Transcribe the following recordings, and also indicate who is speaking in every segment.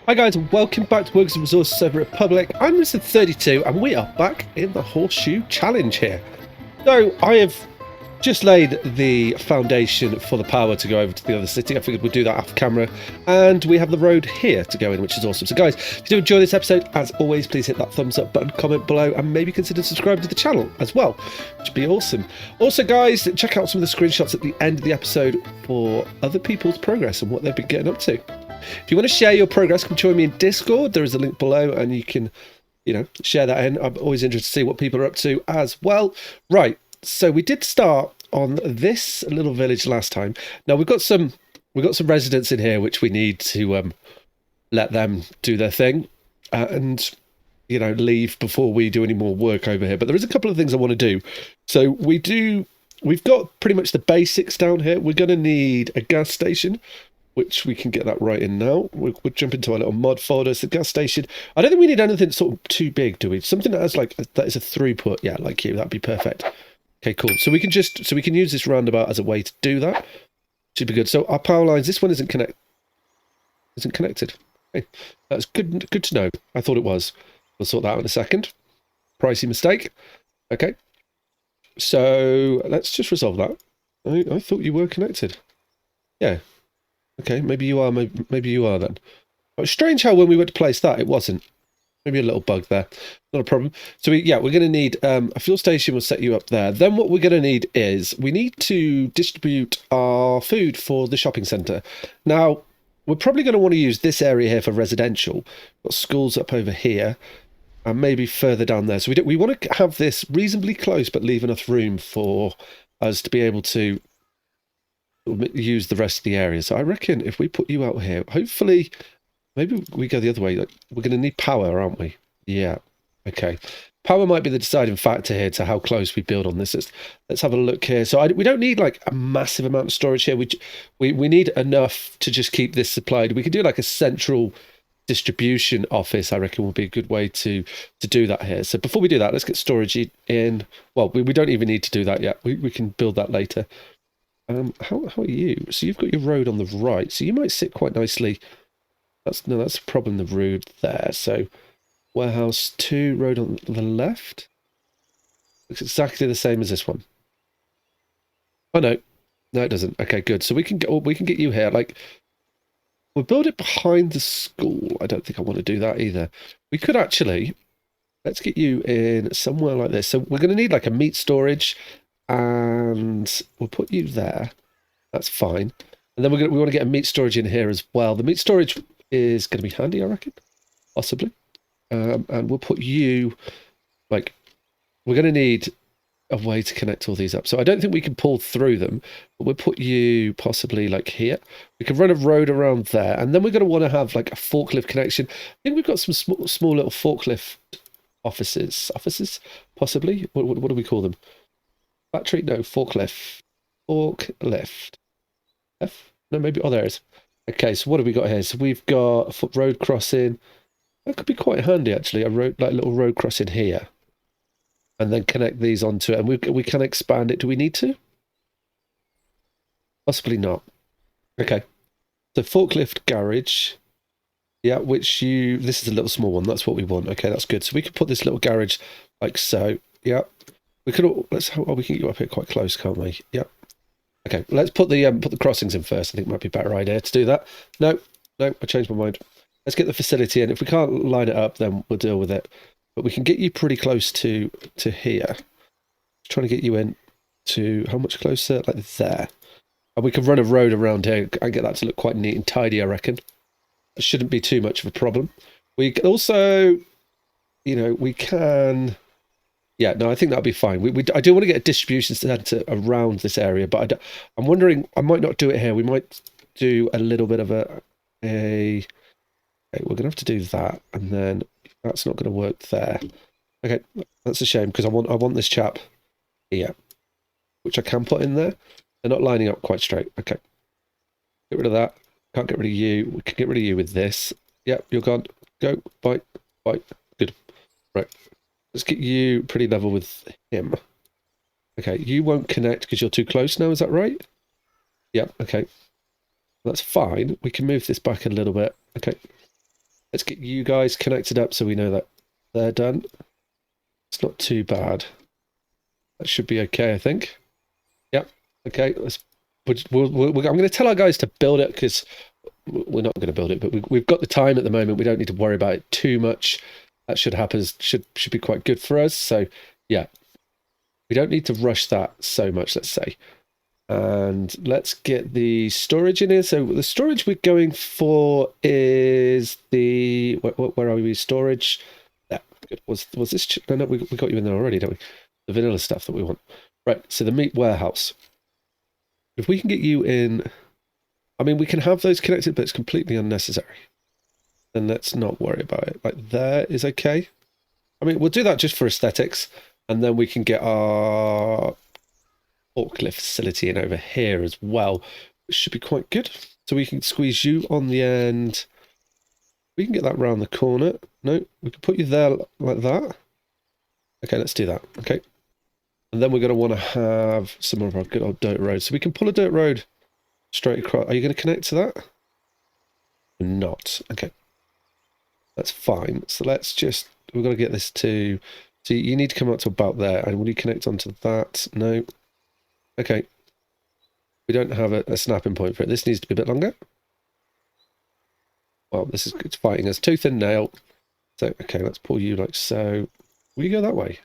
Speaker 1: Hi guys, and welcome back to Works and Resources over at Public. I'm Mr. 32 and we are back in the Horseshoe Challenge here. So I have just laid the foundation for the power to go over to the other city. I figured we'd do that off camera, and we have the road here to go in, which is awesome. So guys, if you do enjoy this episode, as always, please hit that thumbs up button, comment below, and maybe consider subscribing to the channel as well, which would be awesome. Also guys, check out some of the screenshots at the end of the episode for other people's progress and what they've been getting up to. If you want to share your progress, come join me in Discord. There is a link below and you can, share that in. I'm always interested to see what people are up to as well. Right, so we did start on this little village last time. Now we've got some residents in here which we need to let them do their thing and leave before we do any more work over here. But there is a couple of things I want to do. So we've got pretty much the basics down here. We're going to need a gas station, which we can get that right in now. We'll jump into our little mod folder. It's the gas station. I don't think we need anything sort of too big, do we? Something that has that is a throughput. Yeah, like you. That'd be perfect. Okay, cool. So we can use this roundabout as a way to do that. Should be good. So our power lines. This one isn't connected. Okay. That's good to know. I thought it was. We'll sort that out in a second. Pricey mistake. Okay. So let's just resolve that. I thought you were connected. Yeah. Okay, maybe you are, maybe you are then. It's strange how when we went to place that, it wasn't. Maybe a little bug there. Not a problem. So we're going to need a fuel station will set you up there. Then what we're going to need is we need to distribute our food for the shopping centre. Now, we're probably going to want to use this area here for residential. Got schools up over here and maybe further down there. So we want to have this reasonably close but leave enough room for us to be able to use the rest of the area. So I reckon if we put you out here, hopefully, maybe we go the other way. Like, we're going to need power, aren't we? Yeah. Okay. Power might be the deciding factor here to how close we build on this. Let's have a look here. So we don't need like a massive amount of storage here. We need enough to just keep this supplied. We could do like a central distribution office. I reckon would be a good way to do that here. So before we do that, let's get storage in. Well, we don't even need to do that yet. We can build that later. How are you? So you've got your road on the right, so you might sit quite nicely. That's a problem, the road there. So warehouse 2, road on the left. Looks exactly the same as this one. Oh no, it doesn't. Okay, good. So we can get you here. Like, we'll build it behind the school. I don't think I want to do that either. We could actually, let's get you in somewhere like this. So we're going to need like a meat storage. And we'll put you there. That's fine. And then we want to get a meat storage in here as well. The meat storage is going to be handy, I reckon, possibly. And we'll put you we're going to need a way to connect all these up. So I don't think we can pull through them, but we'll put you possibly like here. We can run a road around there, and then we're going to want to have like a forklift connection. I think we've got some small little forklift offices possibly. What do we call them? Battery? No, forklift. No, maybe. Oh, there it is. Okay, so what have we got here? So we've got a foot road crossing. That could be quite handy, actually. A road, like little road crossing here, and then connect these onto it. And we can expand it. Do we need to? Possibly not. Okay. So forklift garage. Yeah, this is a little small one. That's what we want. Okay, that's good. So we can put this little garage like so. Yeah. We could we can get you up here quite close, can't we? Yep. Okay, let's put the crossings in first. I think it might be a better idea to do that. No, I changed my mind. Let's get the facility in. If we can't line it up, then we'll deal with it. But we can get you pretty close to here. Trying to get you in to how much closer? Like there. And we can run a road around here and get that to look quite neat and tidy, I reckon. It shouldn't be too much of a problem. We can also, we can. Yeah, no, I think that'll be fine. I do want to get a distribution centre around this area, but I'm wondering, I might not do it here. We might do a little bit of okay, we're going to have to do that, and then that's not going to work there. Okay, that's a shame, because I want this chap here, which I can put in there. They're not lining up quite straight. Okay, get rid of that. Can't get rid of you. We can get rid of you with this. Yep, you're gone. Go, bye. Good. Right. Let's get you pretty level with him. Okay, you won't connect because you're too close now, is that right? Yeah, okay. That's fine. We can move this back a little bit. Okay. Let's get you guys connected up so we know that they're done. It's not too bad. That should be okay, I think. Yep. Okay. I'm going to tell our guys to build it because we're not going to build it, but we've got the time at the moment. We don't need to worry about it too much. That should happen. Should be quite good for us. So yeah, we don't need to rush that so much, let's say. And let's get the storage in here. So the storage we're going for is the where are we? Storage. Yeah, good. Was this? No, we got you in there already, don't we? The vanilla stuff that we want. Right. So the meat warehouse. If we can get you in, I mean, we can have those connected, but it's completely unnecessary. Then let's not worry about it. Like there is okay. I mean, we'll do that just for aesthetics, and then we can get our forklift facility in over here as well, which should be quite good. So we can squeeze you on the end. We can get that round the corner. No, we can put you there like that. Okay, let's do that. Okay. And then we're going to want to have some of our good old dirt roads. So we can pull a dirt road straight across. Are you going to connect to that? Not. Okay. That's fine. So let's just, we've got to get this to, so you need to come up to about there. And will you connect onto that? No. Okay. We don't have a snapping point for it. This needs to be a bit longer. Well, this is, it's fighting us tooth and nail. So, okay, let's pull you like so. Will you go that way?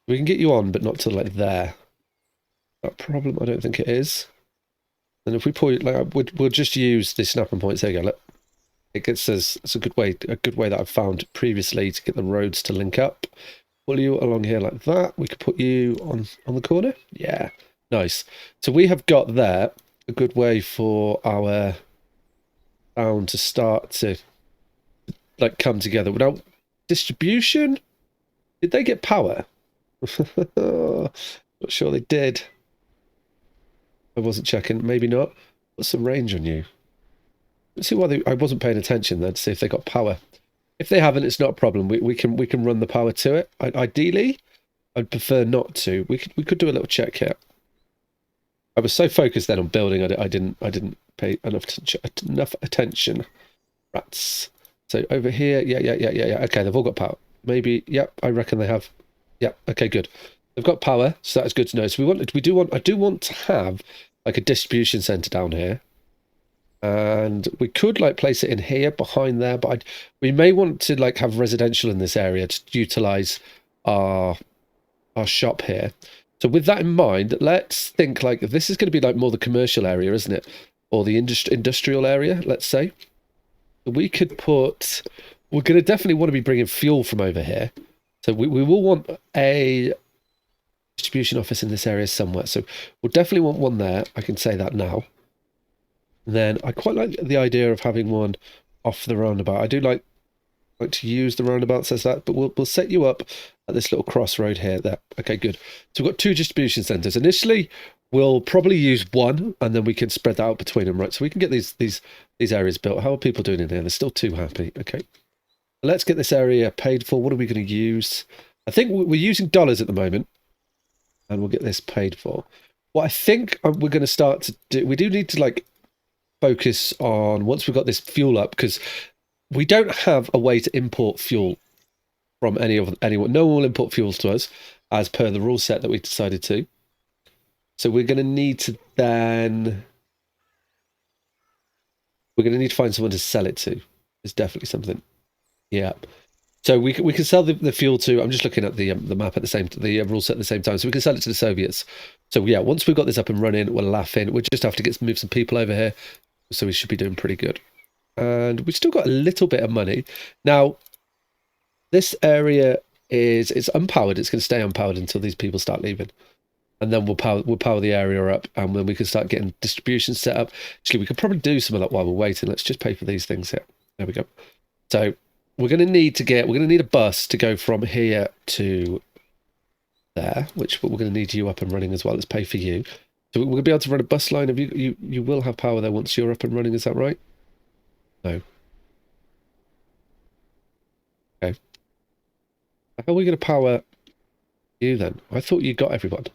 Speaker 1: We can get you on, but not to like there. That problem, I don't think it is. And if we pull you, like, we'll just use the snapping points. There you go. Look. It gets us, it's a good way that I've found previously to get the roads to link up. Pull you along here like that. We could put you on the corner. Yeah, nice. So we have got there a good way for our town to start to like come together. Without distribution, did they get power? Not sure they did. I wasn't checking. Maybe not. What's the range on you? Let's see why I wasn't paying attention then to see if they got power. If they haven't, it's not a problem. We can run the power to it. Ideally, I'd prefer not to. We could do a little check here. I was so focused then on building, I didn't pay enough attention. Rats. So over here, yeah. Okay, they've all got power. Maybe, yep. I reckon they have. Yep. Okay, good. They've got power, so that's good to know. So I do want to have like a distribution center down here. And we could like place it in here behind there, but we may want to like have residential in this area to utilize our shop here. So with that in mind, let's think like this is going to be like more the commercial area, isn't it? Or the industrial area, let's say. We could put, we're going to definitely want to be bringing fuel from over here. So we will want a distribution office in this area somewhere. So we'll definitely want one there. I can say that now. Then I quite like the idea of having one off the roundabout. I do like to use the roundabout, says that, but we'll set you up at this little crossroad here. There. Okay, good. So we've got 2 distribution centers. Initially, we'll probably use one, and then we can spread that out between them, right? So we can get these areas built. How are people doing in here? They're still too happy. Okay. Let's get this area paid for. What are we going to use? I think we're using dollars at the moment, and we'll get this paid for. What I think we're going to start to do, we do need to like focus on once we've got this fuel up, because we don't have a way to import fuel from anyone. No one will import fuels to us as per the rule set that we decided to. So we're going to need to find someone to sell it to. It's definitely something. Yeah. So we can sell the fuel to. I'm just looking at the map at the rule set at the same time. So we can sell it to the Soviets. So yeah, once we've got this up and running, we're laughing. We just have to move some people over here. So we should be doing pretty good. And we've still got a little bit of money. Now, this area it's unpowered. It's going to stay unpowered until these people start leaving. And then we'll power the area up, and then we can start getting distribution set up. Actually, we could probably do some of that while we're waiting. Let's just pay for these things here. There we go. So we're going to need a bus to go from here to there, which we're going to need you up and running as well. Let's pay for you. So we're going to be able to run a bus line. You will have power there once you're up and running. Is that right? No. Okay. How are we going to power you then? I thought you got everyone.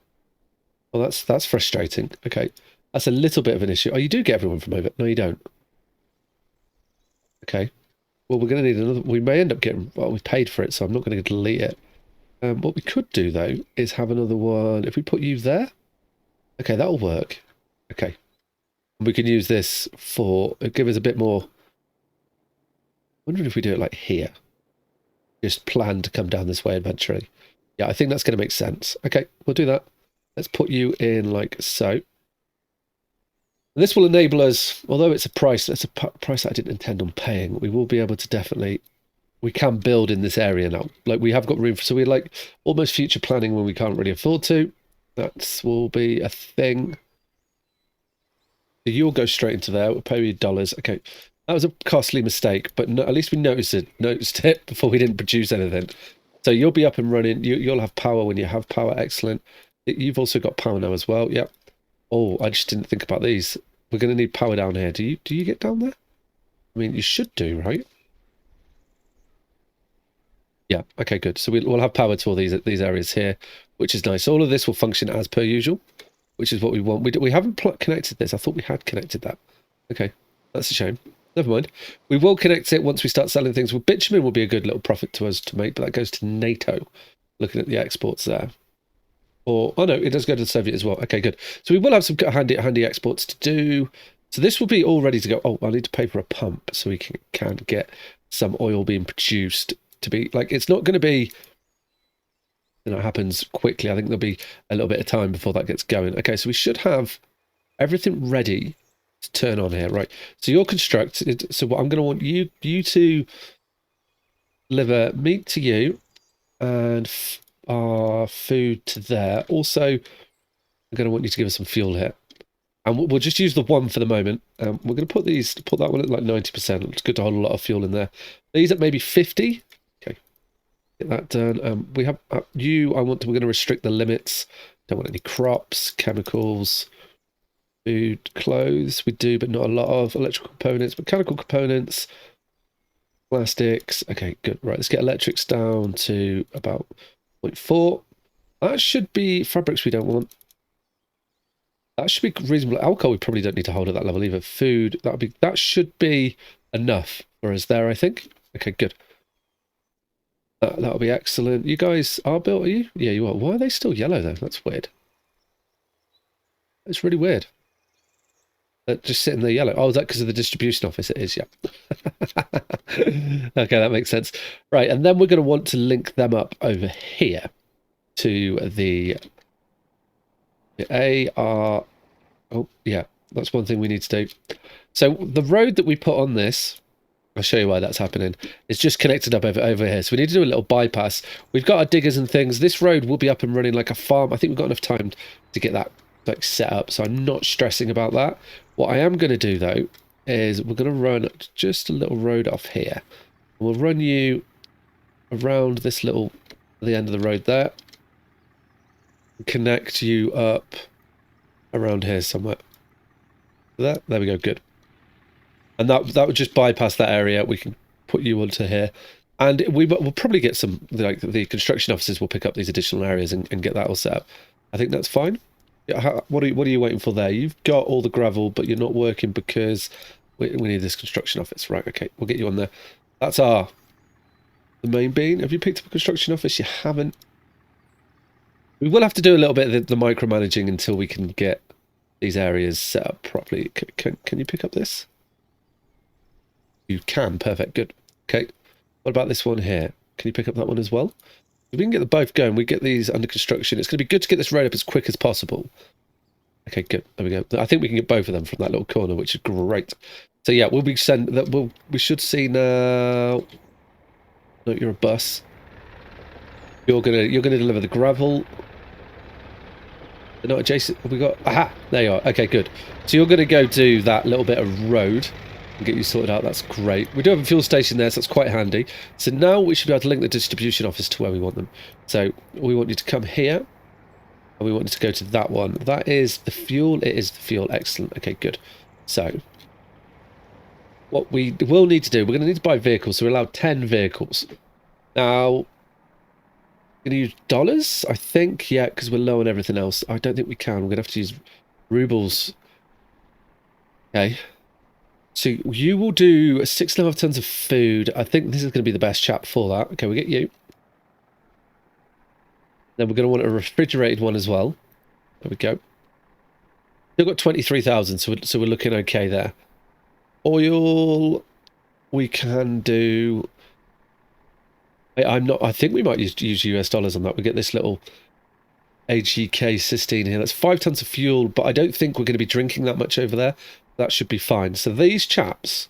Speaker 1: Well, that's frustrating. Okay. That's a little bit of an issue. Oh, you do get everyone from over. No, you don't. Okay. Well, we're going to need another. We may end up getting. Well, we paid for it, so I'm not going to delete it. What we could do though is have another one. If we put you there, okay, that'll work. Okay, we can use this for give us a bit more. Wondering if we do it like here. Just plan to come down this way eventually. Yeah, I think that's going to make sense. Okay, we'll do that. Let's put you in like so. And this will enable us, although it's a price, that's a price that I didn't intend on paying. We will be able to definitely, we can build in this area now. Like we have got room for, so we're like almost future planning when we can't really afford to. That will be a thing. So you'll go straight into there. We'll pay you dollars. Okay, that was a costly mistake, but no, at least we noticed it before we didn't produce anything. So you'll be up and running. You'll have power when you have power. Excellent. You've also got power now as well. Yep. Oh, I just didn't think about these. We're going to need power down here. Do you get down there? I mean, you should do, right? Yeah. Okay, good. So we'll have power to all these areas here, which is nice. All of this will function as per usual, which is what we want. We haven't connected this. I thought we had connected that. Okay, that's a shame. Never mind. We will connect it once we start selling things. Well, bitumen will be a good little profit to us to make, but that goes to NATO. Looking at the exports there. Or, oh no, it does go to the Soviet as well. Okay, good. So we will have some handy exports to do. So this will be all ready to go. Oh, I need to pay for a pump so we can get some oil being produced to be, like, it's not going to be, you know, it happens quickly. I think there'll be a little bit of time before that gets going. Okay, so we should have everything ready to turn on here, right? So you're constructed. So what I'm going to want you to deliver meat to you and our food to there. Also, I'm going to want you to give us some fuel here. And we'll just use the one for the moment. We're going to put that one at like 90%. It's good to hold a lot of fuel in there. These at maybe 50. Okay, get that done. We have we're going to restrict the limits. Don't want any crops, chemicals, food, clothes. We do, but not a lot of electrical components, mechanical components, plastics. Okay, good. Right, let's get electrics down to about 0.4. That should be fabrics we don't want. That should be reasonable. Alcohol we probably don't need to hold at that level either. Food, that should be enough for us there, I think. Okay, good. That'll be excellent. You guys are built, are you? Yeah, you are. Why are they still yellow though? That's weird. It's really weird. They're just sitting there yellow. Oh, is that because of the distribution office? It is, yeah. Okay, that makes sense. Right, and then we're going to want to link them up over here to the AR. Oh, yeah, that's one thing we need to do. So the road that we put on this, I'll show you why that's happening, it's just connected up over here. So we need to do a little bypass. We've got our diggers and things. This road will be up and running like a farm. I think we've got enough time to get that like set up, so I'm not stressing about that. What I am going to do though is we're going to run just a little road off here. We'll run you around this the end of the road there, connect you up around here somewhere. There we go, good. And that would just bypass that area. We can put you onto here, and we'll probably get some, like the construction officers will pick up these additional areas and get that all set up. I think that's fine. What are you waiting for there? You've got all the gravel, but you're not working because we need this construction office. Right, okay, we'll get you on there. That's the main bean. Have you picked up a construction office? You haven't. We will have to do a little bit of the micromanaging until we can get these areas set up properly. Can you pick up this? You can, perfect, good. Okay, what about this one here? Can you pick up that one as well? If we can get them both going, we get these under construction. It's going to be good to get this road up as quick as possible. Okay, good. There we go. I think we can get both of them from that little corner, which is great. So yeah, we should see now. No, you're a bus. You're gonna deliver the gravel. They're not adjacent. Have we got? Aha! There you are. Okay, good. So you're gonna go do that little bit of road and get you sorted out. That's great. We do have a fuel station there, so that's quite handy. So now we should be able to link the distribution office to where we want them. So we want you to come here, and we want you to go to that one. That is the fuel. It is the fuel. Excellent. Okay, good. So what we will need to do, we're going to need to buy vehicles. So we're allowed 10 vehicles. Now, going to use dollars, I think. Yeah, because we're low on everything else. I don't think we can. We're going to have to use rubles. Okay. So you will do 6.5 tons of food. I think this is going to be the best chap for that. Okay, we get you. Then we're going to want a refrigerated one as well. There we go. Still got 23,000, so we're looking okay there. Oil, we can do. I think we might use US dollars on that. We get this little AGK cysteine here. That's 5 tons of fuel, but I don't think we're going to be drinking that much over there. That should be fine. So these chaps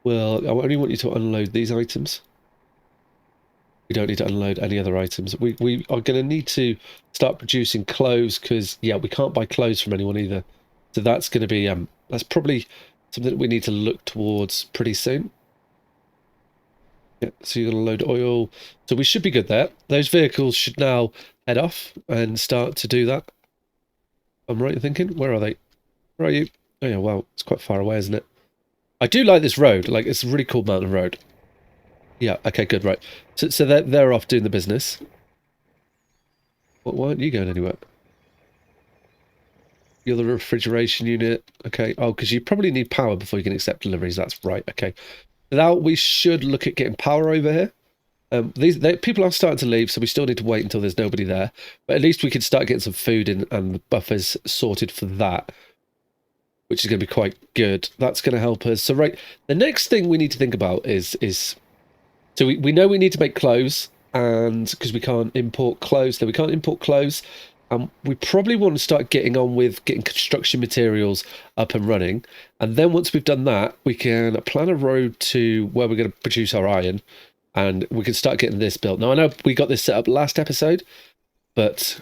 Speaker 1: will. I only want you to unload these items. We don't need to unload any other items. We are going to need to start producing clothes because, yeah, we can't buy clothes from anyone either. So that's going to be, that's probably something that we need to look towards pretty soon. Yeah, so you're going to load oil. So we should be good there. Those vehicles should now head off and start to do that. I'm right in thinking? Where are they? Where are you? Oh yeah, well, it's quite far away, isn't it? I do like this road. Like, it's a really cool mountain road. Yeah, okay, good, right. So they're off doing the business. Why aren't you going anywhere? You're the refrigeration unit. Okay. Oh, because you probably need power before you can accept deliveries. That's right. Okay. Now we should look at getting power over here. People are starting to leave, so we still need to wait until there's nobody there. But at least we can start getting some food in and the buffers sorted for that, which is going to be quite good. That's going to help us. So, right, the next thing we need to think about is so we know we need to make clothes, and because we can't import clothes, then we can't import clothes. We probably want to start getting on with getting construction materials up and running. And then once we've done that, we can plan a road to where we're going to produce our iron, and we can start getting this built. Now, I know we got this set up last episode, but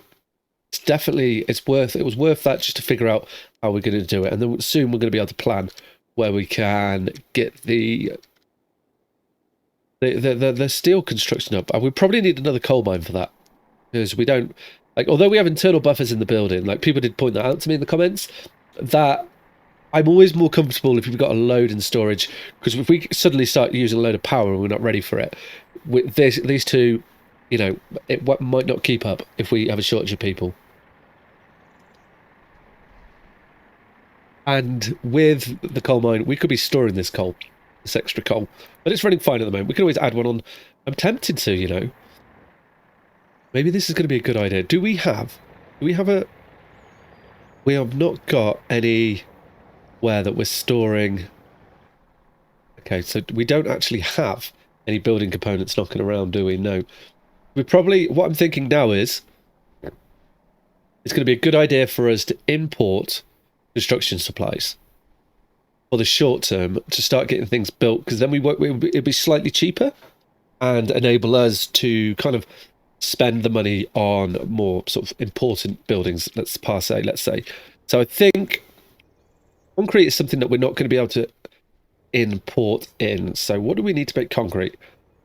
Speaker 1: it's definitely, it was worth that just to figure out how we're going to do it. And then soon we're going to be able to plan where we can get the steel construction up. And we probably need another coal mine for that, because we don't, like, although we have internal buffers in the building, like, people did point that out to me in the comments, that I'm always more comfortable if you've got a load in storage, because if we suddenly start using a load of power and we're not ready for it, with these two, you know, it might not keep up if we have a shortage of people. And with the coal mine, we could be storing this coal, this extra coal, but it's running fine at the moment. We can always add one on. I'm tempted to, you know. Maybe this is going to be a good idea. Do we have a... We have not got anywhere that we're storing... Okay, so we don't actually have any building components knocking around, do we? No. We probably... What I'm thinking now is... It's going to be a good idea for us to import construction supplies for the short term to start getting things built, because then it'd be slightly cheaper and enable us to kind of spend the money on more sort of important buildings, let's say. So I think concrete is something that we're not going to be able to import in. So what do we need to make concrete?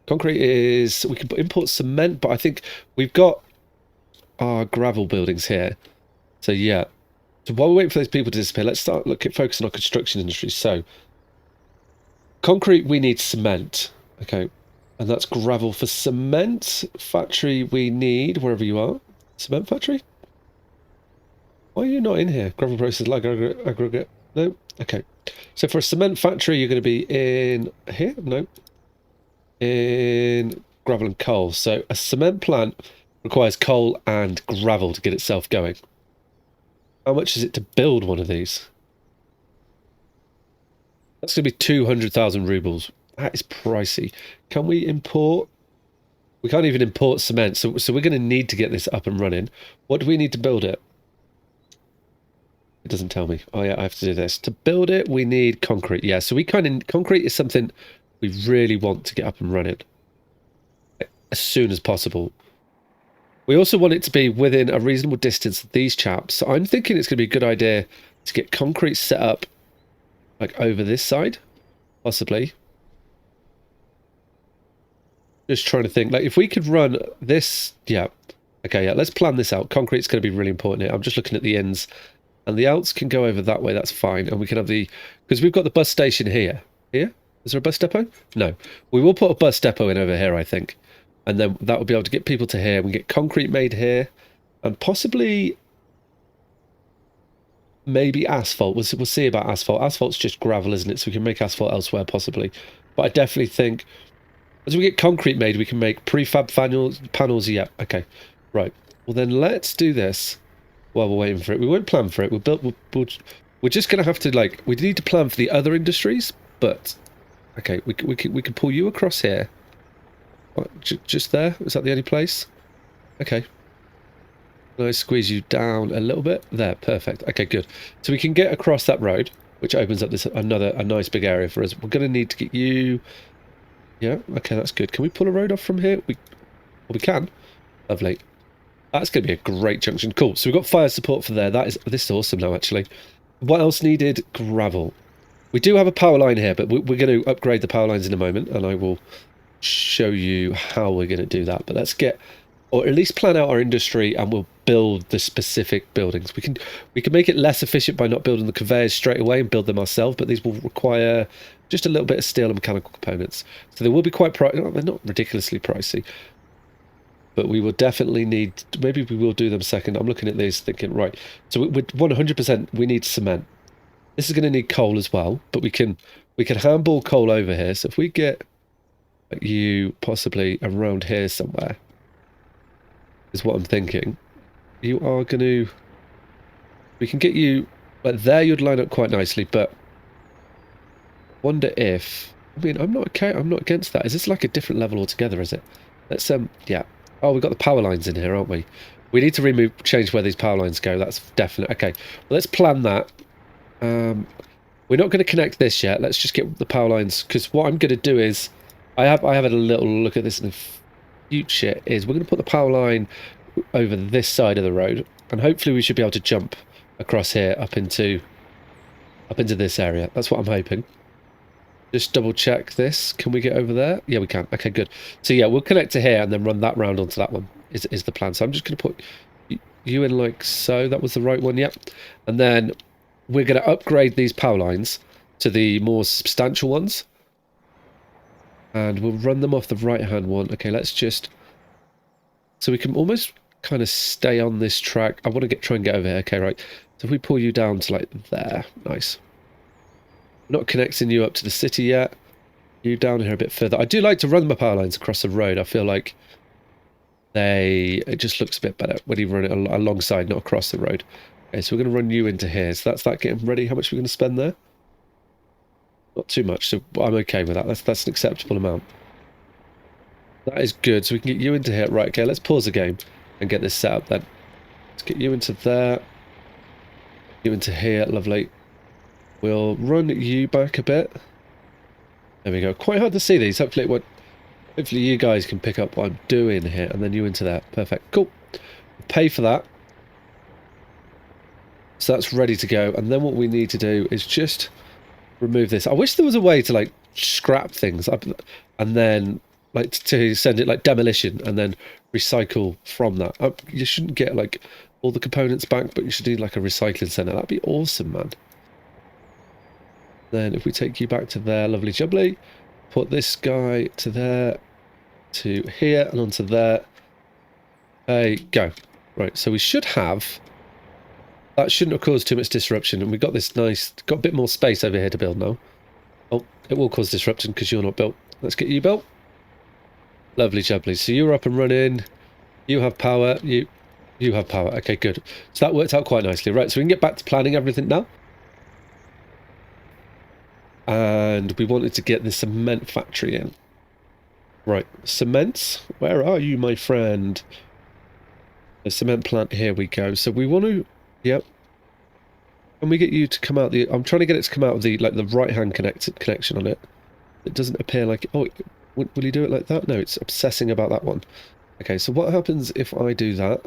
Speaker 1: Concrete is, we can import cement, but I think we've got our gravel buildings here. So yeah. So while we're waiting for those people to disappear, let's start focusing on construction industry. So concrete, we need cement. Okay. And that's gravel for cement. Factory, we need, wherever you are. Cement factory? Why are you not in here? Gravel process, like aggregate. No? Okay. So for a cement factory, you're going to be in here? No. In gravel and coal. So a cement plant requires coal and gravel to get itself going. How much is it to build one of these? That's going to be 200,000 rubles. That is pricey. Can we import? We can't even import cement, so we're going to need to get this up and running. What do we need to build it? It doesn't tell me. Oh yeah, I have to do this. To build it, we need concrete. Yeah, so concrete is something we really want to get up and running as soon as possible. We also want it to be within a reasonable distance of these chaps. So I'm thinking it's going to be a good idea to get concrete set up like over this side, possibly. Just trying to think, like, if we could run this, yeah. Okay, yeah, let's plan this out. Concrete's going to be really important here. I'm just looking at the ends, and the outs can go over that way, that's fine. And we can have because we've got the bus station here. Here? Is there a bus depot? No. We will put a bus depot in over here, I think. And then that will be able to get people to here. We get concrete made here. And possibly... maybe asphalt. We'll see about asphalt. Asphalt's just gravel, isn't it? So we can make asphalt elsewhere, possibly. But I definitely think as we get concrete made, we can make prefab panels. Yeah, okay. Right. Well, then let's do this while we're waiting for it. We won't plan for it. We're just going to have to, like, we need to plan for the other industries, but... Okay, we can pull you across here. What, just there? Is that the only place? Okay. Can I squeeze you down a little bit? There, perfect. Okay, good. So we can get across that road, which opens up a nice big area for us. We're going to need to get you... Yeah, okay, that's good. Can we pull a road off from here? Well, we can. Lovely. That's going to be a great junction. Cool. So we've got fire support for there. This is awesome now, actually. What else needed? Gravel. We do have a power line here, but we're going to upgrade the power lines in a moment, and I will show you how we're going to do that. But let's get, or at least plan out our industry, and we'll build the specific buildings. We can make it less efficient by not building the conveyors straight away and build them ourselves, but these will require just a little bit of steel and mechanical components. So they will be quite pricey. They're not ridiculously pricey, but we will definitely need, maybe we will do them second. I'm looking at these thinking, right, so we're 100%, we need cement. This is going to need coal as well, but we can handball coal over here. So if we get you possibly around here somewhere, is what I'm thinking. You are going to... We can get you... Like there you'd line up quite nicely, but... Wonder if... I mean, I'm not against that. Is this like a different level altogether, is it? Let's, yeah. Oh, we've got the power lines in here, aren't we? We need to change where these power lines go. That's definite. Okay, well, let's plan that. We're not going to connect this yet. Let's just get the power lines, because what I'm going to do is I have had a little look at this in the future. Is we're going to put the power line over this side of the road, and hopefully we should be able to jump across here up into this area. That's what I'm hoping. Just double check this. Can we get over there? Yeah, we can. Okay, good. So yeah, we'll connect to here and then run that round onto that one is the plan. So I'm just going to put you in like so. That was the right one. Yep. And then we're going to upgrade these power lines to the more substantial ones. And we'll run them off the right-hand one. Okay, let's just... So we can almost kind of stay on this track. I want to try and get over here. Okay, right. So if we pull you down to like there. Nice. We're not connecting you up to the city yet. You down here a bit further. I do like to run my power lines across the road. I feel like it just looks a bit better when you run it alongside, not across the road. Okay, so we're going to run you into here. So that's that getting ready. How much are we going to spend there? Not too much, so I'm okay with that. That's an acceptable amount. That is good. So we can get you into here. Right, okay, let's pause the game and get this set up then. Let's get you into there. You into here. Lovely. We'll run you back a bit. There we go. Quite hard to see these. Hopefully you guys can pick up what I'm doing here. And then you into there. Perfect. Cool. Pay for that. So that's ready to go. And then what we need to do is just remove this. I wish there was a way to like scrap things up and then like to send it like demolition and then recycle from that. You shouldn't get like all the components back, but you should need like a recycling center. That'd be awesome, man. Then if we take you back to there, lovely jubbly, put this guy to there, to here and onto there. Hey, go. Right, so we should have... That shouldn't have caused too much disruption, and we've got this nice... Got a bit more space over here to build now. Oh, it will cause disruption because you're not built. Let's get you built. Lovely jubbly. So you're up and running. You have power. You have power. Okay, good. So that worked out quite nicely. Right, so we can get back to planning everything now. And we wanted to get the cement factory in. Right, cement. Where are you, my friend? The cement plant. Here we go. So we want to... Yep. Can we get you to come out the... I'm trying to get it to come out of the like the right-hand connection on it. It doesn't appear like... Oh, will you do it like that? No, it's obsessing about that one. Okay, so what happens if I do that?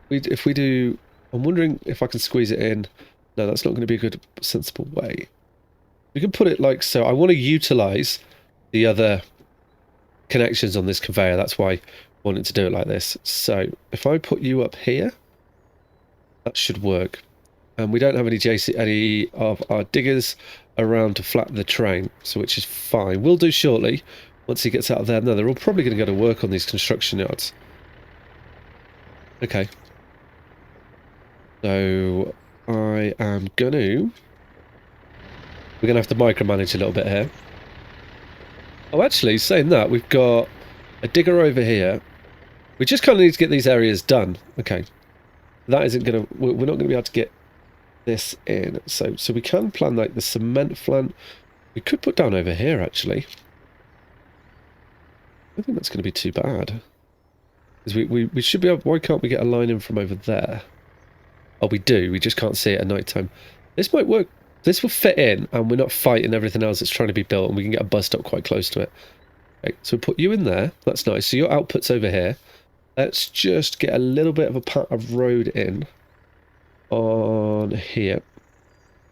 Speaker 1: If we do... I'm wondering if I can squeeze it in. No, that's not going to be a good, sensible way. We can put it like so. I want to utilize the other connections on this conveyor. That's why I wanted to do it like this. So if I put you up here, that should work. And we don't have any of our diggers around to flatten the terrain, so which is fine. We'll do shortly once he gets out of there. No, they're all probably going to go to work on these construction yards. Okay. So I am we're gonna have to micromanage a little bit here. Oh, actually, saying that, we've got a digger over here. We just kind of need to get these areas done. Okay. That isn't gonna, we're not gonna be able to get this in. So we can plan like the cement plant. We could put down over here, actually. I don't think that's going to be too bad. Because we should be able... Why can't we get a line in from over there? Oh, we do. We just can't see it at night time. This might work. This will fit in, and we're not fighting everything else that's trying to be built, and we can get a bus stop quite close to it. Okay, so we'll put you in there. That's nice. So your output's over here. Let's just get a little bit of a part of road in on here.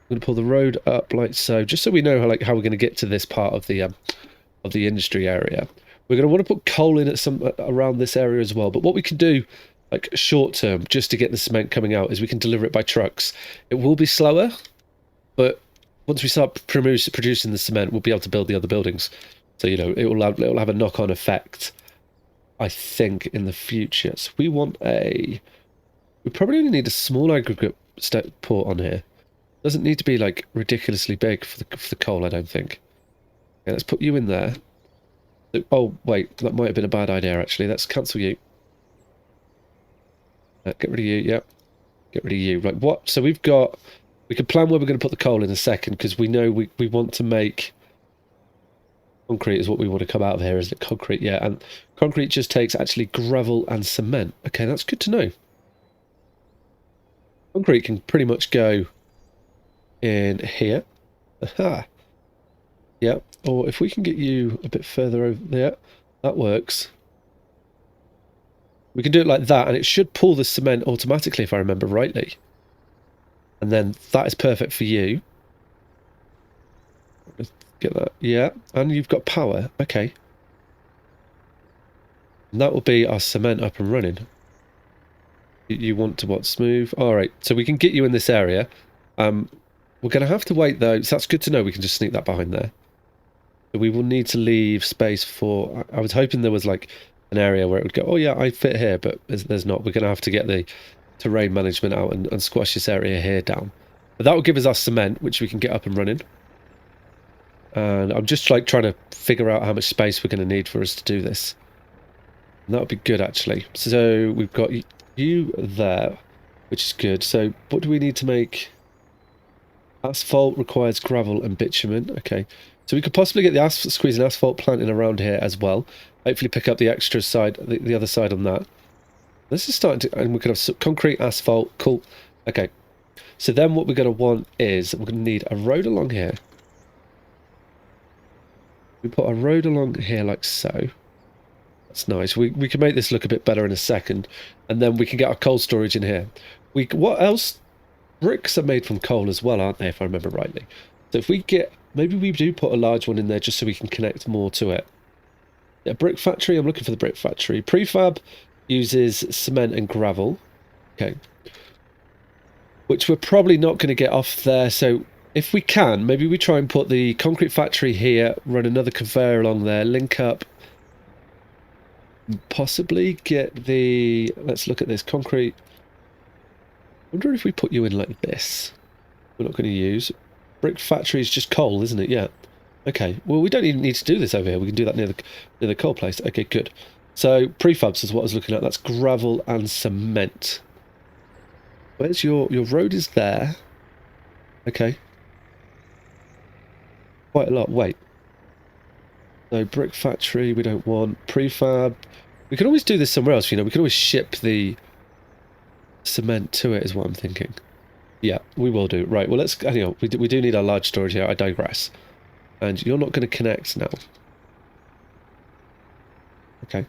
Speaker 1: I'm going to pull the road up like so, just so we know how we're going to get to this part of the industry area. We're going to want to put coal in at around this area as well. But what we can do, like short term, just to get the cement coming out, is we can deliver it by trucks. It will be slower, but once we start producing the cement, we'll be able to build the other buildings. So it will have a knock-on effect, I think, in the future. So we probably only need a small aggregate port on here. Doesn't need to be like ridiculously big for the coal, I don't think. Okay, let's put you in there. Oh, wait, that might have been a bad idea, actually. Let's cancel you. Get rid of you, yep. Get rid of you. Right, what? So we can plan where we're going to put the coal in a second, because we know we want to make... Concrete is what we want to come out of here, isn't it? Concrete, yeah. And concrete just takes, actually, gravel and cement. Okay, that's good to know. Concrete can pretty much go in here. Aha. Yep. Or if we can get you a bit further over there, that works. We can do it like that, and it should pull the cement automatically, if I remember rightly. And then that is perfect for you. Let's get that. Yeah, and you've got power. Okay. And that will be our cement up and running. You want to what? Smooth? All right. So we can get you in this area. We're going to have to wait, though. So that's good to know. We can just sneak that behind there. So we will need to leave space for... I was hoping there was like an area where it would go, oh yeah, I fit here, but there's not. We're going to have to get the terrain management out and squash this area here down. But that will give us our cement, which we can get up and running. And I'm just like trying to figure out how much space we're going to need for us to do this. And that would be good, actually. So we've got you there, which is good. So what do we need to make? Asphalt requires gravel and bitumen. Okay. So we could possibly get the squeeze an asphalt plant in around here as well. Hopefully pick up the extra side, the other side on that. This is starting to... And we could have concrete, asphalt. Cool. Okay. So then what we're going to want is... We're going to need a road along here. We put a road along here like so. That's nice. We can make this look a bit better in a second. And then we can get our coal storage in here. What else? Bricks are made from coal as well, aren't they, if I remember rightly? So if we get... Maybe we do put a large one in there just so we can connect more to it. Yeah, brick factory. I'm looking for the brick factory. Prefab uses cement and gravel. Okay. Which we're probably not going to get off there. So if we can, maybe we try and put the concrete factory here, run another conveyor along there, link up. Possibly get the... Let's look at this. Concrete. I wonder if we put you in like this. We're not going to use... Brick factory is just coal, isn't it? Yeah. Okay. Well, we don't even need to do this over here. We can do that near the coal place. Okay, good. So prefabs is what I was looking at. That's gravel and cement. Where's your road is there? Okay. Quite a lot. Wait. So brick factory we don't want. Prefab. We can always do this somewhere else. We can always ship the cement to it, is what I'm thinking. Yeah, we will do. Right, well, let's... Hang on, we do need our large storage here. I digress. And you're not going to connect now. Okay.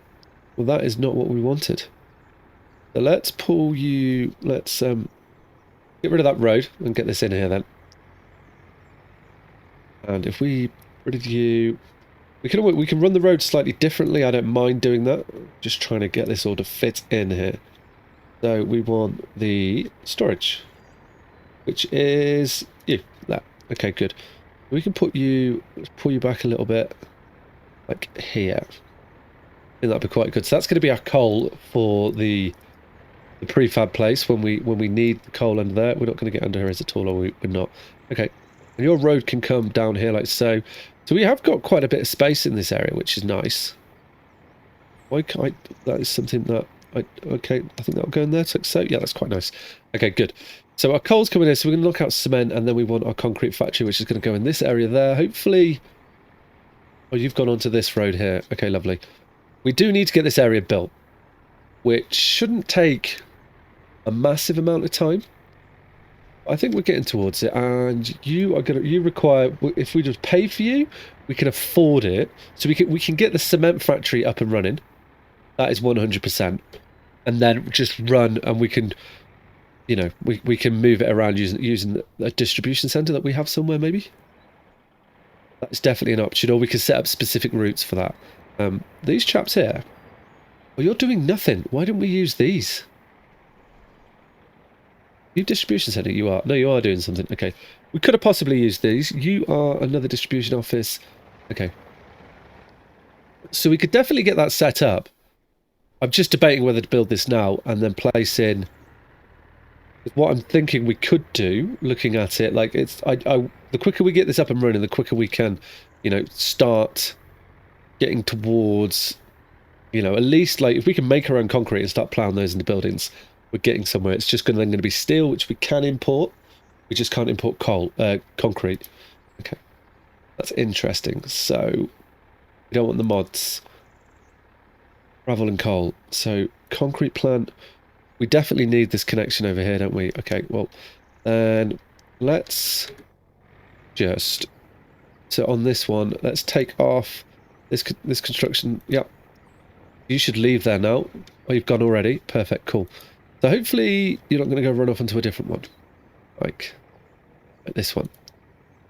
Speaker 1: Well, that is not what we wanted. So let's pull you... Let's get rid of that road and get this in here then. And if we get rid of you... We can run the road slightly differently. I don't mind doing that. Just trying to get this all to fit in here. So we want the storage. Which is you. That. Okay, good. We can put you... Let's pull you back a little bit. Like here. I think that'd be quite good. So that's going to be our coal for the the prefab place when we need the coal under there. We're not going to get under here at all, or we're not. Okay, and your road can come down here like so. So we have got quite a bit of space in this area, which is nice. Why can't I? That is something that okay, I think that'll go in there. So yeah, that's quite nice. Okay, good. So our coal's coming in, so we're going to knock out cement, and then we want our concrete factory, which is going to go in this area there. Hopefully, oh, you've gone onto this road here. Okay, lovely. We do need to get this area built, which shouldn't take a massive amount of time. I think we're getting towards it, and you require, if we just pay for you, we can afford it, so we can get the cement factory up and running. That is 100%, and then just run, and we can, you know, we can move it around using a distribution center that we have somewhere. Maybe that's definitely an option, or we can set up specific routes for that. These chaps here, well, you're doing nothing. Why don't we use these? You distribution center, you are. No, you are doing something. Okay. We could have possibly used these. You are another distribution office. Okay. So we could definitely get that set up. I'm just debating whether to build this now and then place in what I'm thinking we could do, looking at it, like it's the quicker we get this up and running, the quicker we can, you know, start getting towards, you know, at least like if we can make our own concrete and start plowing those into buildings, we're getting somewhere. It's just then going to be steel, which we can import. We just can't import concrete. Okay, that's interesting. So we don't want the mods. Gravel and coal. So concrete plant. We definitely need this connection over here, don't we? Okay, well, then let's just, so on this one, let's take off this construction. Yep. You should leave there now. Oh, you've gone already. Perfect, cool. So hopefully you're not going to go run off onto a different one. Like this one.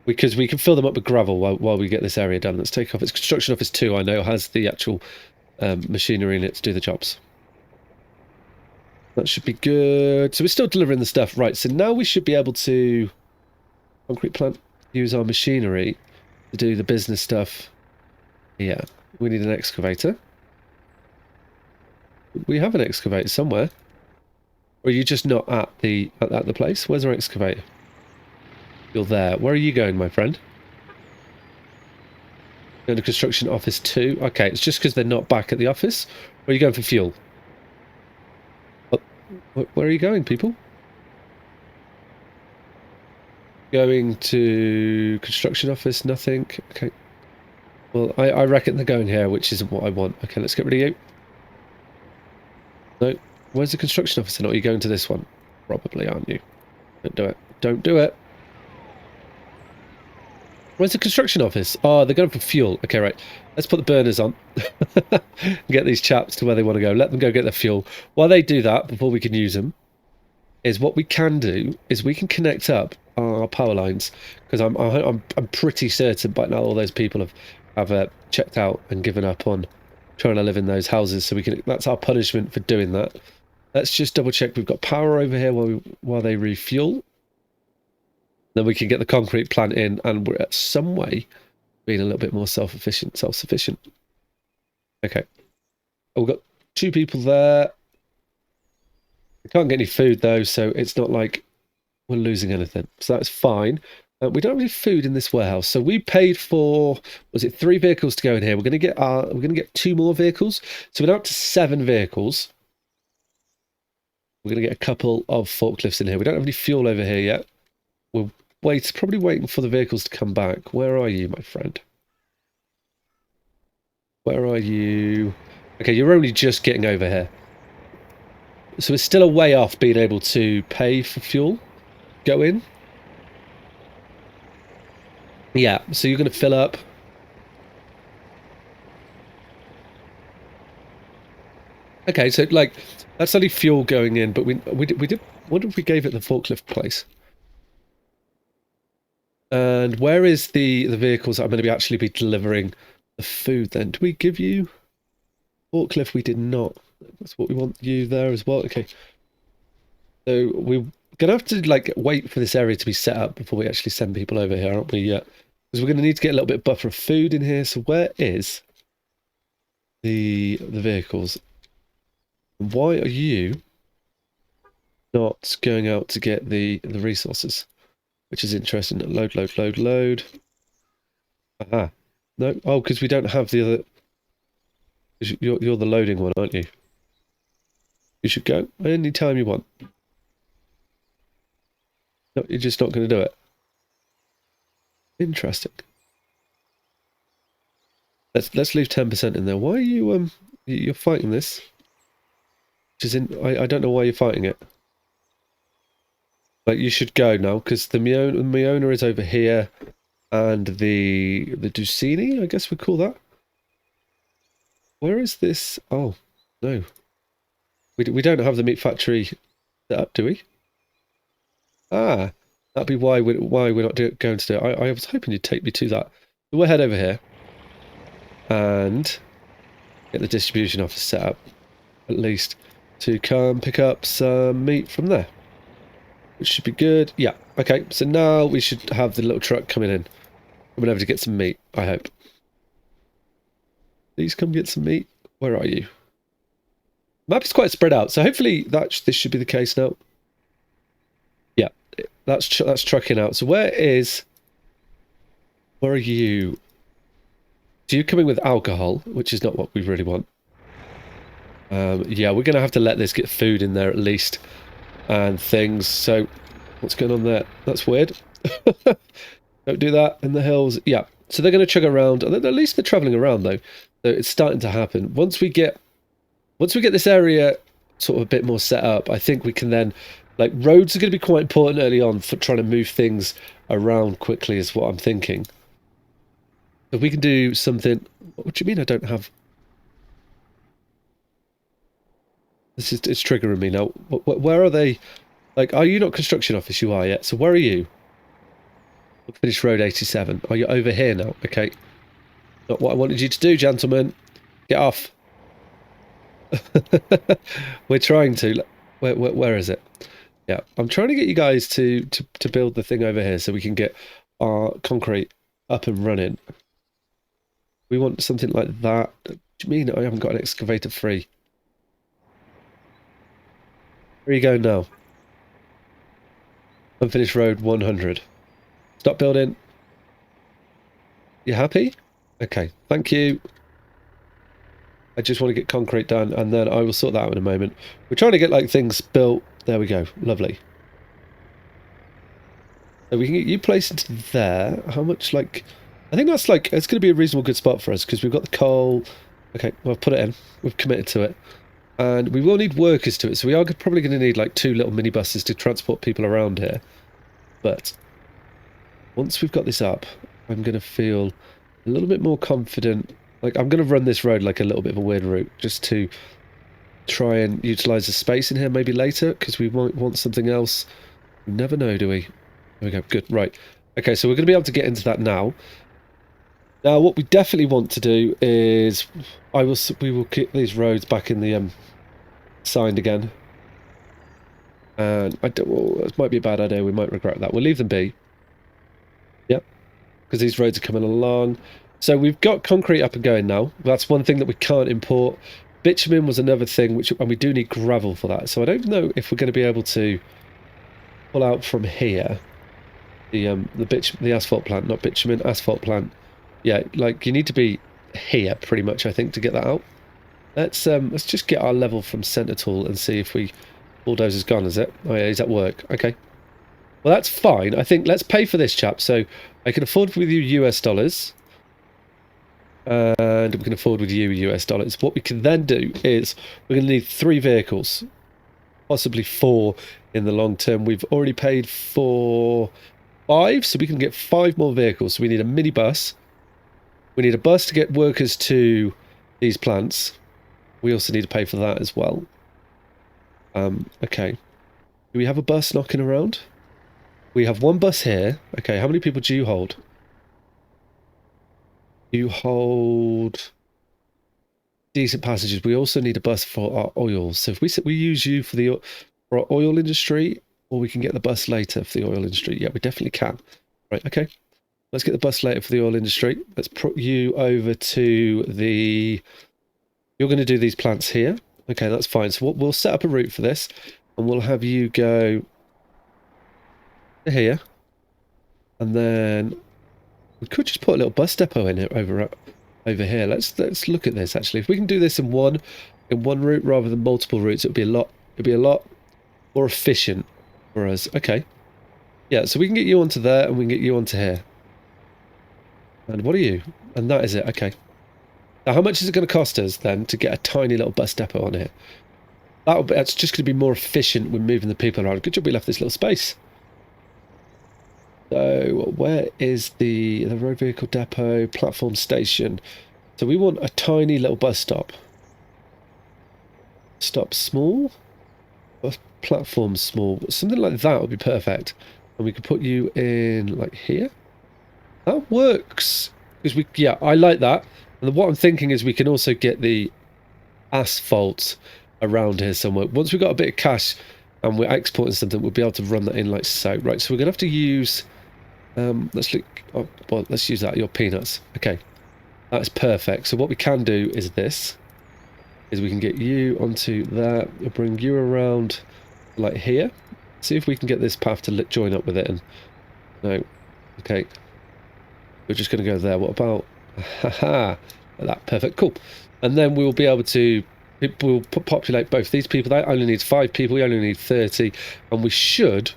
Speaker 1: Because we can fill them up with gravel while we get this area done. Let's take off. It's construction office 2, I know, has the actual machinery in it to do the jobs. That should be good. So we're still delivering the stuff. Right, so now we should be able to, concrete plant, use our machinery to do the business stuff. Yeah, we need an excavator. We have an excavator somewhere. Or are you just not at the place? Where's our excavator? You're there. Where are you going, my friend? Going to construction office 2. Okay, it's just because they're not back at the office. Or are you going for fuel? Where are you going, people? Going to construction office, nothing. Okay. Well, I reckon they're going here, which isn't what I want. Okay, let's get rid of you. No. Where's the construction office? Or are you going to this one? Probably, aren't you? Don't do it. Don't do it. Where's the construction office? Oh, they're going for fuel. Okay, right. Let's put the burners on. Get these chaps to where they want to go. Let them go get their fuel. While they do that, before we can use them, is what we can do is we can connect up our power lines, because I'm pretty certain by now all those people have checked out and given up on trying to live in those houses. So we can. That's our punishment for doing that. Let's just double check we've got power over here while they refuel. Then we can get the concrete plant in, and we're at some way being a little bit more self-sufficient. Okay. We've got 2 people there. We can't get any food though, so it's not like we're losing anything. So that's fine. We don't have any food in this warehouse, so we paid for, was it 3 vehicles to go in here? We're going to get 2 more vehicles, so we're up to 7 vehicles. We're going to get a couple of forklifts in here. We don't have any fuel over here yet. We're probably waiting for the vehicles to come back. Where are you, my friend? Where are you? Okay, you're only just getting over here. So we're still a way off being able to pay for fuel. Go in. Yeah, so you're going to fill up. Okay, so like that's only fuel going in, but we did. What if we gave it the forklift place? And where is the vehicles that I'm going to actually be delivering the food then? Do we give you forklift? We did not. That's what we want you there as well. Okay. So we're going to have to like wait for this area to be set up before we actually send people over here, aren't we? Because we're going to need to get a little bit of buffer of food in here. So where is the vehicles? Why are you not going out to get the resources, which is interesting. Load, load, load, load. Aha. No. Oh, because we don't have the other. You're the loading one, aren't you? You should go any time you want. No, you're just not going to do it. Interesting. Let's leave 10% in there. Why are you you're fighting this? Which is I don't know why you're fighting it. Like, you should go now because the Miona is over here, and the Ducini, I guess we call that. Where is this? Oh no, we don't have the meat factory set up, do we? Ah, that'd be why we're not going to do it. I was hoping you'd take me to that. We'll head over here and get the distribution office set up, at least, to come pick up some meat from there. Which should be good. Yeah, okay, so now we should have the little truck coming over to get some meat, I hope. Please come get some meat. Where are you? Map is quite spread out, so hopefully this should be the case now. Yeah, that's trucking out. So where are you? So you're coming with alcohol, which is not what we really want. Yeah, we're going to have to let this get food in there at least, and things. So what's going on there? That's weird. Don't do that in the hills. Yeah, so they're going to chug around. At least they're traveling around though. So it's starting to happen. Once we get this area sort of a bit more set up, I think we can then, like, roads are going to be quite important early on for trying to move things around quickly is what I'm thinking. If we can do something. What do you mean I don't have? It's triggering me now. Where are they? Like, are you not construction office? You are yet. So where are you? Finish road 87. Oh, you're over here now. Okay. Not what I wanted you to do, gentlemen. Get off. We're trying to. Where is it? Yeah, I'm trying to get you guys to build the thing over here so we can get our concrete up and running. We want something like that. What do you mean I haven't got an excavator free? Where are you going now? Unfinished road 100. Stop building. You happy? Okay, thank you. I just want to get concrete done, and then I will sort that out in a moment. We're trying to get, like, things built. There we go. Lovely. So we can get you placed into there. How much, like... I think that's, like... It's going to be a reasonable good spot for us, because we've got the coal. Okay, well, I've put it in. We've committed to it. And we will need workers to it, so we are probably going to need, like, 2 little minibuses to transport people around here. But once we've got this up, I'm going to feel a little bit more confident. Like, I'm going to run this road like a little bit of a weird route, just to try and utilise the space in here maybe later, because we might want something else. We never know, do we? There we go. Good. Right. Okay, so we're going to be able to get into that now. Now, what we definitely want to do is we will keep these roads back in the signed again. And this might be a bad idea. We might regret that. We'll leave them be. Yep. Because these roads are coming along. So we've got concrete up and going now. That's one thing that we can't import. Bitumen was another thing, and we do need gravel for that. So I don't know if we're going to be able to pull out from here the asphalt plant, not bitumen, asphalt plant. Yeah, like, you need to be here pretty much, I think, to get that out. Let's just get our level from center tool and see if bulldozer's gone, is it? Oh yeah, he's at work. Okay. Well, that's fine. I think let's pay for this chap. So I can afford with you US dollars. And we can afford with you US dollars. What we can then do is we're going to need 3 vehicles, possibly 4 in the long term. We've already paid for 5, so we can get 5 more vehicles. So we need a minibus. We need a bus to get workers to these plants. We also need to pay for that as well. Okay. Do we have a bus knocking around? We have 1 bus here. Okay, how many people do you hold? You hold decent passengers. We also need a bus for our oil. So if we use you for our oil industry, or we can get the bus later for the oil industry. Yeah, we definitely can. Right, okay. Let's get the bus later for the oil industry. Let's put you over to the... You're going to do these plants here. Okay, that's fine. So we'll set up a route for this. and we'll have you go to here, and then we could just put a little bus depot in it over here. Let's look at this actually. If we can do this in one route rather than multiple routes, it'd be a lot more efficient for us. Okay. Yeah, so we can get you onto there and we can get you onto here. And what are you? And that is it. Okay. Now, how much is it going to cost us then to get a tiny little bus depot on here? That's just going to be more efficient when moving the people around. Good job we left this little space. So where is the road vehicle depot, platform station? So we want a tiny little bus stop. Stop small? Bus platform small. Something like that would be perfect. And we could put you in like here. That works. Because yeah, I like that. And what I'm thinking is we can also get the asphalt around here somewhere. Once we've got a bit of cash and we're exporting something, we'll be able to run that in like so. Right, so we're going to have to use... let's look... Oh, well, let's use that, your peanuts. Okay, that's perfect. So what we can do is this. Is we can get you onto there. We'll bring you around like here. See if we can get this path to join up with it. And no. Okay. We're just going to go there. What about... Haha. That. Perfect. Cool. And then we'll be able to... We'll populate both these people. That only needs 5 people. We only need 30. And we should,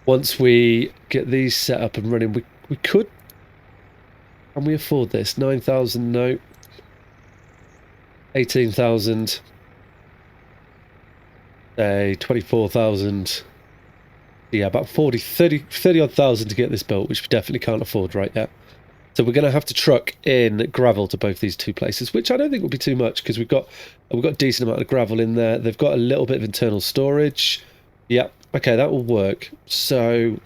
Speaker 1: once we get these set up and running, we could... Can we afford this? 9,000? No. 18,000. Say 24,000. Yeah, about 30 odd thousand to get this built, which we definitely can't afford right yet. So we're going to have to truck in gravel to both these two places, which I don't think will be too much because we've got a decent amount of gravel in there. They've got a little bit of internal storage. Yeah, okay, that will work. So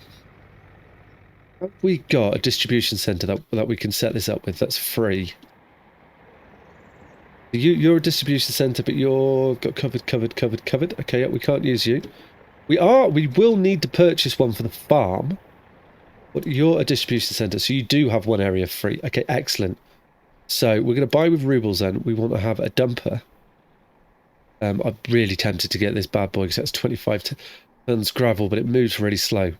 Speaker 1: have we got a distribution center that we can set this up with that's free? You're a distribution center, but you're got covered. Okay, yeah, we can't use you. We will need to purchase one for the farm. But you're a distribution center, so you do have one area free. Okay, excellent. So we're going to buy with rubles then. We want to have a dumper. I'm really tempted to get this bad boy because that's 25 tons gravel, but it moves really slow.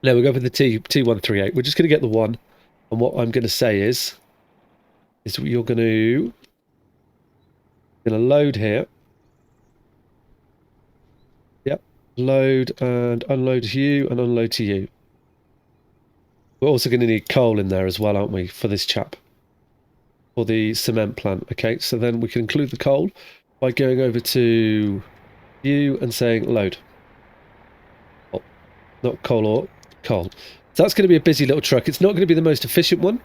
Speaker 1: No, we'll go for the T138. We're just going to get the one. And what I'm going to say is you're going to load here. Yep. Load and unload to you and unload to you. We're also going to need coal in there as well, aren't we, for this chap? For the cement plant. Okay, so then we can include the coal by going over to you and saying load. Oh, not coal or coal. So that's going to be a busy little truck. It's not going to be the most efficient one,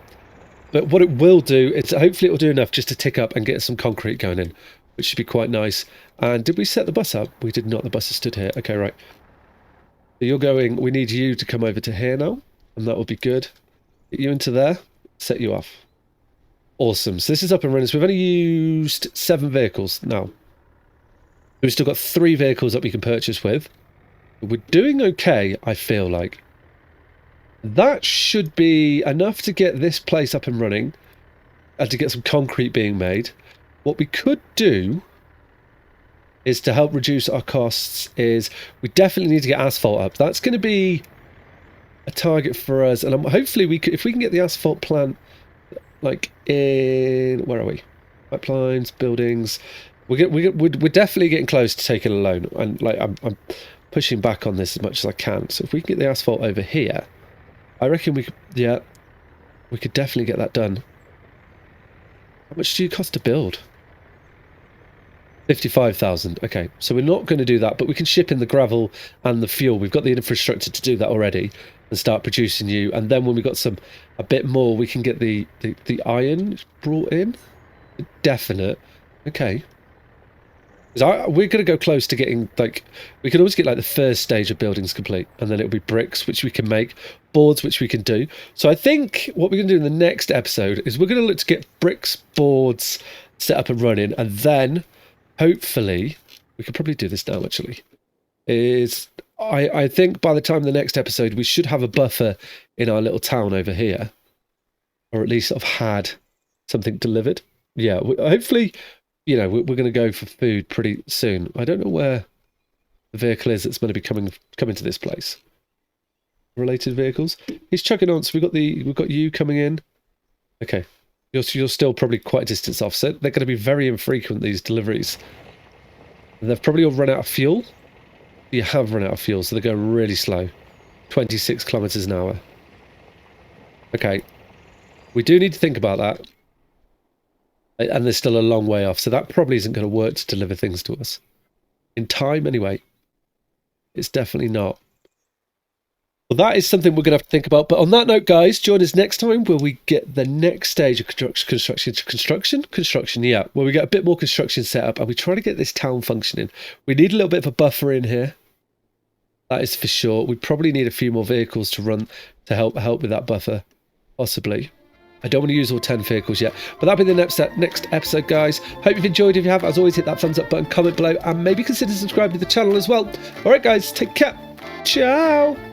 Speaker 1: but what it will do is hopefully it will do enough just to tick up and get some concrete going in, which should be quite nice. And did we set the bus up? We did not. The bus has stood here. Okay, right. So you're going... We need you to come over to here now. And that will be good. Get you into there. Set you off. Awesome. So this is up and running. So we've only used 7 vehicles now. We've still got 3 vehicles that we can purchase with. We're doing okay, I feel like. That should be enough to get this place up and running. And to get some concrete being made. What we could do is to help reduce our costs is we definitely need to get asphalt up. That's going to be a target for us, and hopefully if we can get the asphalt plant like in, where are we? Pipelines, buildings. We're definitely getting close to taking a loan, and like I'm pushing back on this as much as I can. So if we can get the asphalt over here, I reckon we could definitely get that done. How much do you cost to build? 55,000. Okay, so we're not going to do that, but we can ship in the gravel and the fuel. We've got the infrastructure to do that already and start producing you. And then when we've got a bit more, we can get the iron brought in. Definite. Okay. We're going to go close to getting, like, we can always get like the first stage of buildings complete, and then it'll be bricks, which we can make, boards, which we can do. So I think what we're going to do in the next episode is we're going to look to get bricks, boards set up and running, and then hopefully we could probably do this now actually. I think by the time the next episode we should have a buffer in our little town over here, or at least have had something delivered. Yeah, hopefully you know, we're going to go for food pretty soon. I don't know where the vehicle is that's going to be coming to this place. Related vehicles. He's chugging on. So we've got you coming in. Okay, you're still probably quite a distance off. So they're going to be very infrequent, these deliveries. And they've probably all run out of fuel. You have run out of fuel, so they're going really slow. 26 kilometers an hour. Okay, we do need to think about that. And they're still a long way off, so that probably isn't going to work to deliver things to us. In time, anyway. It's definitely not. Well, that is something we're going to have to think about. But on that note, guys, join us next time where we get the next stage of construction, yeah, where we get a bit more construction set up and we try to get this town functioning. We need a little bit of a buffer in here. That is for sure. We probably need a few more vehicles to run to help with that buffer, possibly. I don't want to use all 10 vehicles yet, but that'll be the next episode, guys. Hope you've enjoyed. If you have, as always, hit that thumbs up button, comment below, and maybe consider subscribing to the channel as well. All right, guys, take care. Ciao.